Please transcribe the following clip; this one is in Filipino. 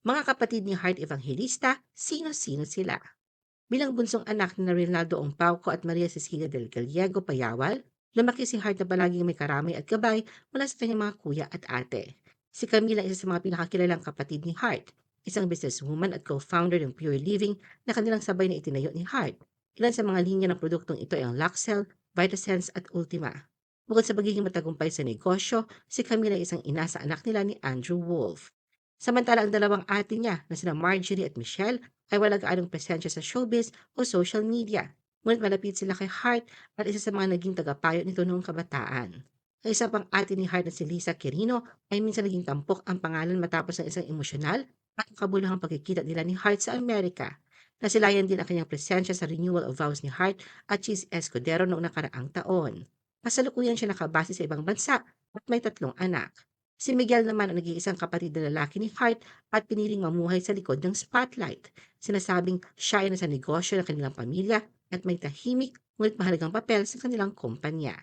Mga kapatid ni Hart Evangelista, sino-sino sila? Bilang bunsong anak ni Rinaldo Ongpauco at Maria Cecilia del Gallego Payawal, lumaki si Hart na palaging may karamay at gabay mula sa kanyang mga kuya at ate. Si Camila isa sa mga pinakakilalang kapatid ni Hart, isang businesswoman at co-founder ng Pure Living na kanilang sabay na itinayo ni Hart. Ilan sa mga linya ng produktong ito ay ang Luxel, Vitasense at Ultima. Bukod sa pagiging matagumpay sa negosyo, si Camila ay isang ina sa anak nila ni Andrew Wolf. Samantala ang dalawang ate niya na sina Marjorie at Michelle ay walang gaanong presensya sa showbiz o social media. Ngunit malapit sila kay Hart at isa sa mga naging tagapayo nito noong kabataan. Ang isa pang ate ni Hart na si Lisa Quirino ay minsan naging tampok ang pangalan matapos ng isang emosyonal at kabuluhang pagkikita nila ni Hart sa Amerika. Nasilayan din ang kanyang presensya sa renewal of vows ni Hart at Cheese Escudero noong nakaraang taon. Kasalukuyan siya nakabase sa ibang bansa at may tatlong anak. Si Miguel naman ang nag-iisang kapatid na lalaki ni Hart at piniling mamuhay sa likod ng spotlight. Sinasabing siya ay nasa negosyo ng kanilang pamilya at may tahimik ngunit mahalagang papel sa kanilang kumpanya.